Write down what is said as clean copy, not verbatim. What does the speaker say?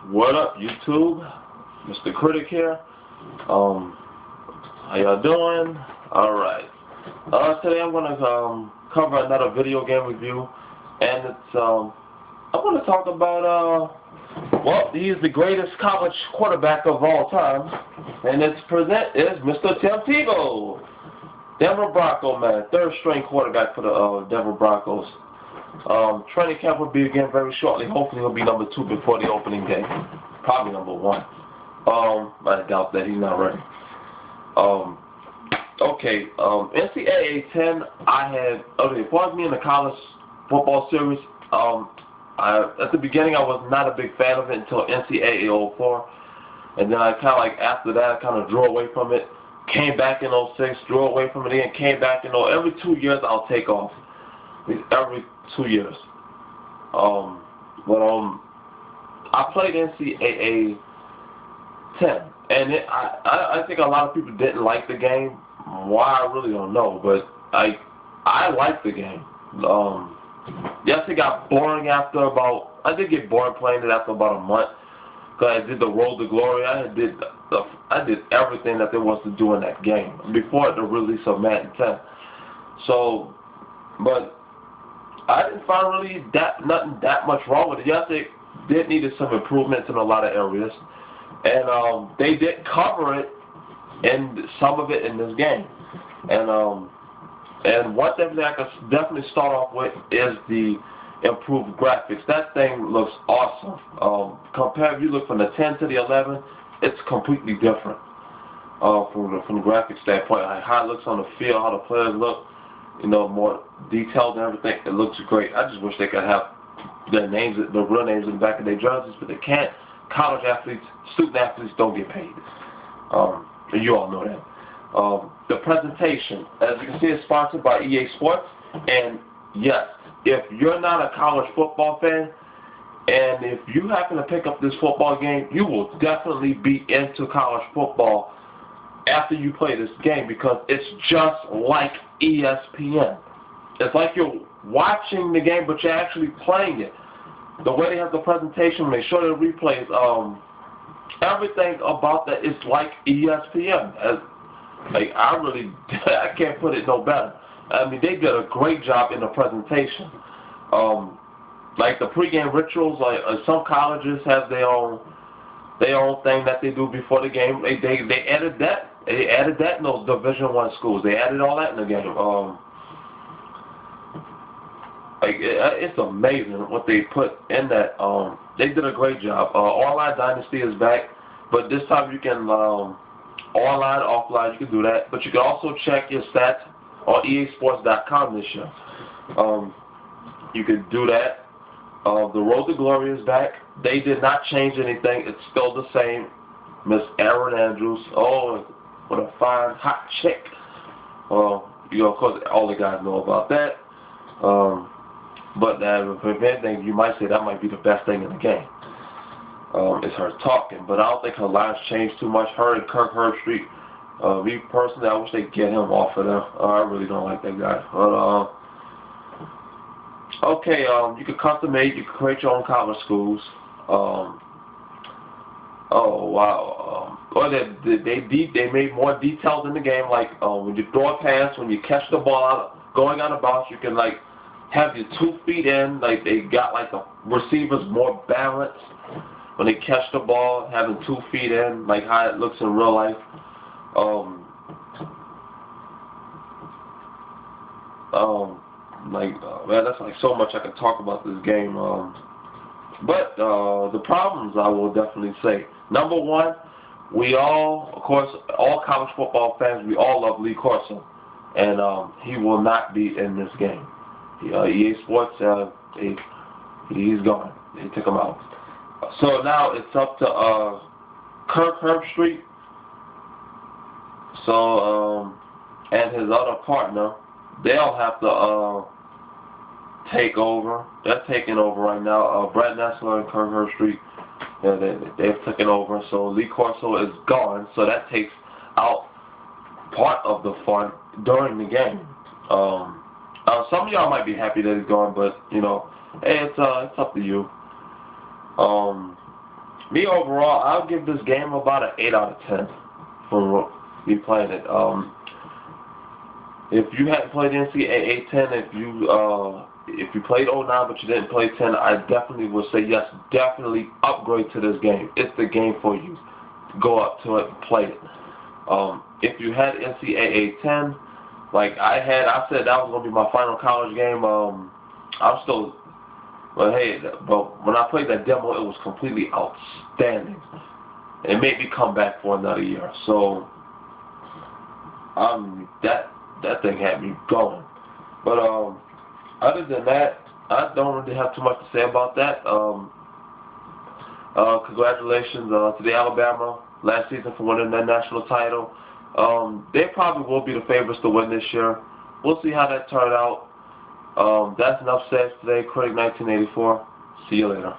What up, YouTube? Mr. Critic here. How y'all doing? Alright. Today I'm gonna cover another video game review, and it's I'm gonna talk about well, he's the greatest college quarterback of all time, and its present is Mr. Tim Tebow, Denver Bronco man, third string quarterback for the Denver Broncos. Training camp will begin very shortly. Hopefully he'll be number 2 before the opening day. Probably number 1. I doubt that, he's not ready. Okay, NCAA 10, it was me in the college football series. At the beginning I was not a big fan of it until NCAA 04. And then I kind of like, after that, I kind of drew away from it. Came back in 06, drew away from it again, came back in every 2 years I'll take off. Every 2 years. I played NCAA 10, and I think a lot of people didn't like the game. Why, I really don't know, but I liked the game. Yes, it got boring after I did get bored playing it after about a month, because I did the Road to Glory. I did everything that there was to do in that game before the release of Madden 10. So, but I didn't find really nothing that much wrong with it. Yes, it did needed some improvements in a lot of areas, and they did cover it in some of it in this game. And one thing that I can definitely start off with is the improved graphics. That thing looks awesome. Compared, if you look from the 10 to the 11, it's completely different from the graphics standpoint. Like how it looks on the field, how the players look. More detailed and everything. It looks great. I just wish they could have their names, the real names in the back of their jerseys, but they can't. College athletes, student athletes don't get paid. And you all know that. The presentation, as you can see, is sponsored by EA Sports. And yes, if you're not a college football fan, and if you happen to pick up this football game, you will definitely be into college football after you play this game, because it's just like ESPN. It's like you're watching the game, but you're actually playing it. The way they have the presentation, when they show the replays, everything about that is like ESPN. I can't put it no better. I mean, they did a great job in the presentation. Like the pregame rituals, like some colleges have their own thing that they do before the game. They added that. They added that in those Division I schools. They added all that in the game. It's amazing what they put in that. They did a great job. Online Dynasty is back, but this time you can online, offline, you can do that. But you can also check your stats on EASports.com this year. You can do that. The Road to Glory is back. They did not change anything. It's still the same. Miss Erin Andrews. Oh, what a fine, hot chick. Of course, all the guys know about that. But if anything, you might say that might be the best thing in the game. It's her talking. But I don't think her lines changed too much. Her and Kirk Herbstreit. Me personally, I wish they'd get him off of there. I really don't like that guy. But, okay, you can custom made. You can create your own college schools. Oh wow! They made more details in the game. Like when you throw a pass, when you catch the ball going out of bounds, you can like have your 2 feet in. Like they got like the receivers more balanced when they catch the ball, having 2 feet in, like how it looks in real life. Man, that's like so much I could talk about this game. But the problems, I will definitely say. Number 1, we all, of course, all college football fans, we all love Lee Corso. And he will not be in this game. EA Sports, he's gone. They took him out. So now it's up to Kirk Herbstreit. So, and his other partner, they'll have to take over. They're taking over right now. Brett Nessler and Kirk Herbstreit, they've taken over. So Lee Corso is gone. So that takes out part of the fun during the game. Some of y'all might be happy that he's gone, but hey, it's up to you. Me overall, I'll give this game about an 8 out of 10 from me playing it. If you hadn't played NCAA 10, if you played 09 but you didn't play 10, I definitely would say yes, definitely upgrade to this game. It's the game for you. Go up to it and play it. If you had NCAA 10, like I said that was going to be my final college game. I'm still, but hey, but when I played that demo, it was completely outstanding. It made me come back for another year. So, that thing had me going. But other than that, I don't really have too much to say about that. Congratulations to the Alabama last season for winning that national title. They probably will be the favorites to win this year. We'll see how that turned out. That's enough said today. Critic 1984. See you later.